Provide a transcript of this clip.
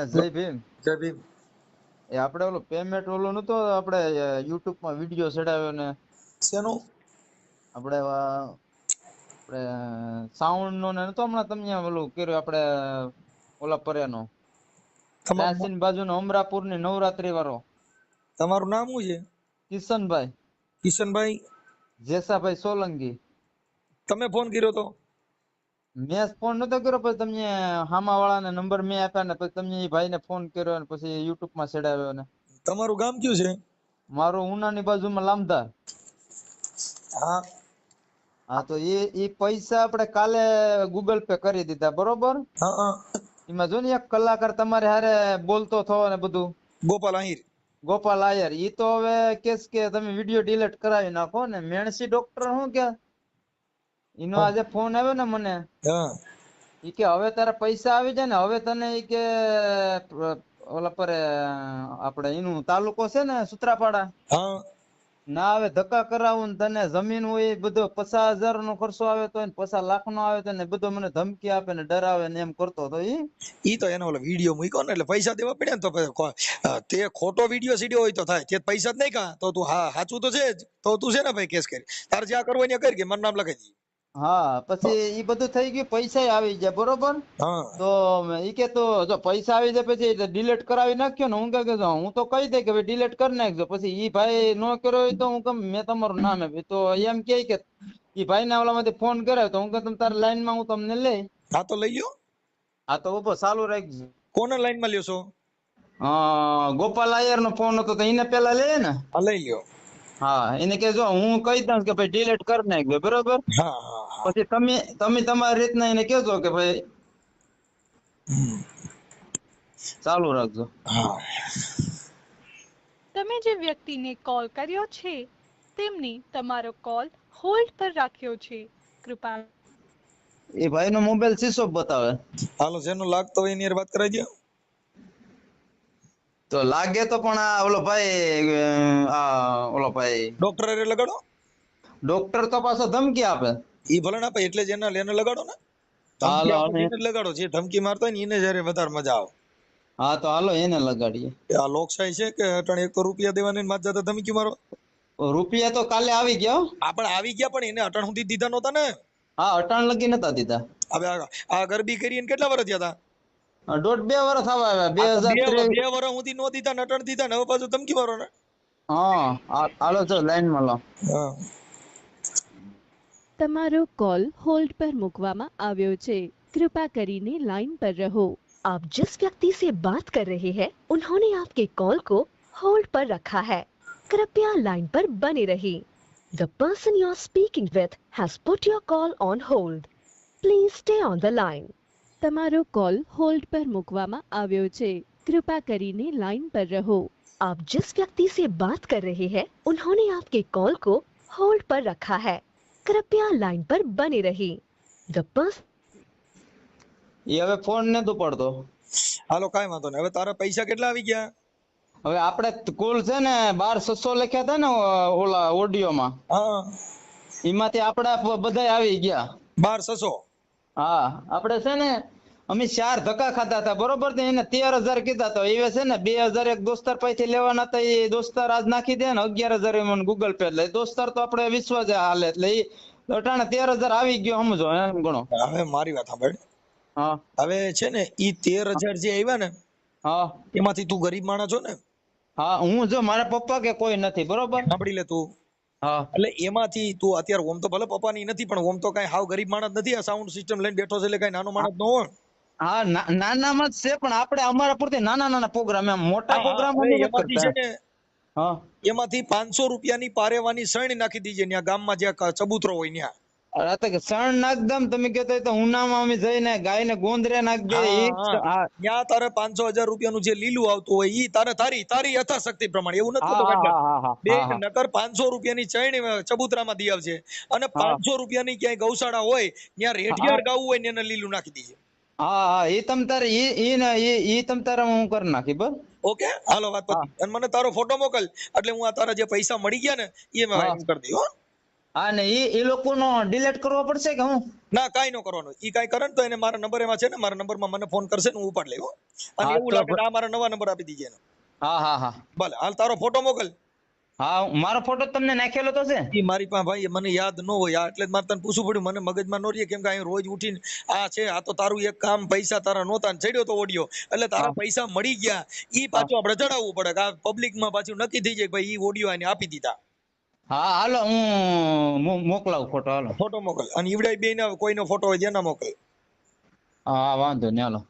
જય ભીમ. જય ભીમ. એ આપણે ઓલો પેમેન્ટ ઓલો નતો આપણે યુટ્યુબ માં વિડીયો ચડાવ્યો ને શેનું? આપણે સાઉન્ડ નો ને નતો હમણાં તમે ઓલું કર્યું આપણે ઓલા પર્યાનો પ્રાચીન બાજુનો અમરાપુર ની નવરાત્રી વાળો. તમારું નામ શું છે? કિશનભાઈ કિશનભાઈ. જેસાભાઈ સોલંકી. તમે ફોન કર્યો તો? મેં ફોન નતો કર્યો, પછી તમને હામા વાળાને નંબર મેં આપ્યા ને પછી તમે એ ભાઈને ફોન કર્યો ને પછી યુટ્યુબ માં ચડાવ્યો ને. તમારું ગામ કયું છે? મારું ઉનાની બાજુમાં લામધાર. હા હા તો એ પૈસા આપણે કાલે ગૂગલ પે કરી દીધા, બરોબર? હા હા. એમાં જો ને એક કલાકાર તમારે હારે બોલતો થયો ને બધું, ગોપાલ આહિર. ગોપાલ આયર, ઈ તો હવે કેસ કે તમે વિડીયો ડિલીટ કરાવી નાખો ને. મેણસી ડોક્ટર શું કે એનો આજે ફોન આવ્યો ને મને, હા ઈ કે હવે તારા પૈસા આવી જાય ને હવે તને ઈ કે ઓલા પર આપણે એનું તાલુકો છે ને સુત્રાપાડા, હા. ના આવે ધક્કા કરાવું ને તને જમીન હોય બધો 50,000 નો ખર્ચો આવે તો 50 લાખ નો આવે તો ને બધો મને ધમકી આપે ને ડરાવે ને એમ કરતો હતો. ઈ તો એનો ઓલો વિડીયો મૂક્યો ને એટલે પૈસા દેવા પડ્યા ને, તો તે ખોટો વિડીયો સીડ્યો હોય તો થાય, તે પૈસા જ નહીં કા તો તું હા સાચું તો છે જ, તો તું છે ને ભાઈ કેસ કરી, તારે જ્યાં કરવું ત્યાં કરી, કે મારું નામ લખાઈ દઈએ. હા પછી ઈ બધું થઈ ગયું, પૈસા આવી ગયા, બરોબર? હા તો ઈ કે તો જો પૈસા આવી જાય પછી ડિલીટ કરાવી નાખ્યો ને. હું કે હું તો કહી દે કે ભાઈ ડિલીટ કરી નાખજો. પછી ઈ ભાઈ નો કર્યો હોય તો હું કેમ મેં તમારું નામ આપ્યું તો એમ કે ઈ ભાઈ ના ઓલામાંથી ફોન કર્યો તો હું કે તમે તારા લાઈન માં હું તમને લઈ. હા તો લઈ લ્યો. હા તો ઉભો ચાલુ રાખજો. કોને લાઈન માં લ્યો છો? ગોપાલ આયર નો ફોન હતો તો એને પેલા લે ને. હા લઈ લ્યો. હા એને કે જો હું કહી દઉં કે ભાઈ ડિલીટ કરી નાખજો, બરોબર? હા હા હા. પછી તમે તમારી રીતના એને કહેજો કે ભાઈ ચાલુ રાખજો. હા. તમે જે વ્યક્તિને કોલ કર્યો છે તેમની તમારો કોલ હોલ્ડ પર રાખ્યો છે. કૃપા એ ભાઈ નો મોબાઈલ સ્વિચ ઓફ બતાવે. હાલો જેનો લાગતો હોય એની હારે વાત કરાવી દો. તો લાગે તો પણ આ ઓલો ભાઈ ડોક્ટર હારે લગાડો. ડોક્ટર તો પાછો ધમકી આપે. ઈ ભલે ના આપે એટલે જ એને લગાડો ને. ધમકી આપો એને જ લગાડો. જે ધમકી મારતો હોય ને એને જયારે વધારે મજા આવે. હા તો હાલો એને લગાડીએ. આ લોકશાહી છે કે અટાણે એક તો રૂપિયા દેવાની માત જતા ધમકી મારો. રૂપિયા તો કાલે આવી ગયા. આપણે આવી ગયા પણ એને અટાણ સુધી દીધા નહોતા ને. હા અટાણ લગી નતા દીધા. હવે આ ગરબી કરીને કેટલા વર્ષ થયા હતા? 1.5-2 વર્ષ થવા આવ્યા. 2023 2 વર્ષ સુધી નો દીધા ને અટાણ દીધા ને હવે પાછું ધમકી મારો ને. હા હાલો જો લાઈન માં લો. હા. તમારો कॉल होल्ड पर મૂકવામાં આવ્યો છે. कृपा કરીને लाइन पर रहो. आप जिस व्यक्ति से बात कर रहे हैं उन्होंने आपके कॉल को होल्ड पर रखा है. कृपया लाइन पर बने रहिए. The person you are speaking with has put your call on hold. Please stay on the line. તમારો कॉल होल्ड पर મૂકવામાં આવ્યો છે. कृपा કરીને लाइन पर रहो. आप जिस व्यक्ति से बात कर रहे हैं उन्होंने आपके कॉल को होल्ड पर रखा है. कृपया लाइन पर बने रहिए. The person એ હવે ફોન નતો પડતો. હાલો કાંઈ વાંધો નહીં. હવે તારા પૈસા કેટલા આવી ગયા? હવે આપણે કુલ છે ને 12,600 લખ્યા હતા ને ઓલા ઓડિયોમાં, હા એમાંથી આપડા બધા આવી ગયા 12,600. હા આપણે છે ને અમે 4 ધક્કા ખાધા હતા, બરોબર? એને 13,000 કીધા તો એ છે ને 2,000 એક દોસ્તાર પાસેથી લેવાના હતા. એ દોસ્તાર આજ નાખી દે ને 11,000 મને ગૂગલ પે. એટલે દોસ્તાર તો આપણે વિશ્વાસ હાલે એટલે એ અટાણે 13,000 આવી ગયો, સમજો એમ ગણો. હવે મારી વાત સાંભળ. હા હવે છે ને ઈ 13,000 જે આવ્યા ને હા એમાંથી તું ગરીબ માણસ છો ને. હા હું જો મારા પપ્પા કે કોઈ નથી, બરોબર? સાંભળી લે તું. હા એટલે એમાંથી તું અત્યારે ઓમ તો ભલે પપ્પાની નથી પણ ઓમ તો કઈ હાવ ગરીબ માણસ નથી. આ સાઉન્ડ સિસ્ટમ લઈને બેઠો છે એટલે કઈ નાનો માણસ ન હોય. હા નાનામાં જ છે પણ આપણે અમારા પૂરતી નાના પ્રોગ્રામ, એમ મોટા પ્રોગ્રામ એમાંથી છે ને હા એમાંથી 500 રૂપિયાની પારેવાની સણ નાખી દીજે ત્યાં ગામમાં જ્યાં ચબૂતરો હોય ત્યાં. સણ નાખ દમ તમે કહેતો હોય તો ઉનામાં અમે જઈને ગાયને ગોંદરે નાખ દે. ત્યાં તારે 500,000 રૂપિયાનું જે લીલું આવતું હોય ઈ તારે તારી યથાશક્તિ પ્રમાણે, એવું નથી તો બે નકર 500 રૂપિયાની ચણ ચબૂતરામાં દી આવશે અને 500 રૂપિયાની ક્યાંય ગૌશાળા હોય ત્યાં રેઢિયાર ગાવું હોય ને એને લીલું નાખી દીજે. હા એ તમ તારે ઈ તમ તારે હું કરી નાખી. બસ ઓકે હાલો વાત પતી. અને મને તારો ફોટો મોકલ એટલે હું આ તારા જે પૈસા મળી ગયા ને એ કરી દઈ. હો હા ને એ લોકોનો ડિલીટ કરવો પડશે કે હું? ના કાંઈ ન કરવાનું. ઈ કાંઈ કરે ને તો એને મારા નંબર એમાં છે ને, મારા નંબરમાં મને ફોન કરશે ને હું ઉપાડ લઈ હો. અને હા એવું તો લાગે કે આ મારા નવા નંબર આપી દીજે એનો. હા હા હા ભલે હાલ તારો ફોટો મોકલ. હા મારો ફોટો તમને નાખેલો તો છે. ઈ મારી પાસે ભાઈ મને યાદ ન હોય આ એટલે જ મારે તને પૂછવું પડ્યું. મને મગજમાં ન રહીએ કેમ કે અહીં રોજ ઉઠીને આ છે આ તો તારું એક કામ પૈસા તારા નહોતા ને ચડ્યો તો ઓડિયો એટલે તારા હા. પૈસા મળી ગયા. ઈ પાછું આપણે જણાવવું પડે કે આ પબ્લિકમાં પાછું નક્કી થઈ જાય કે ભાઈ ઈ ઓડિયો આને આપી દીધા. હા હાલો હું મોકલાવું ફોટો હાલો. ફોટો મોકલ અને ઈવડાય બેયના કોઈનો ફોટો હોય જેના મોકલ. હા વાંધો નહીં હાલો.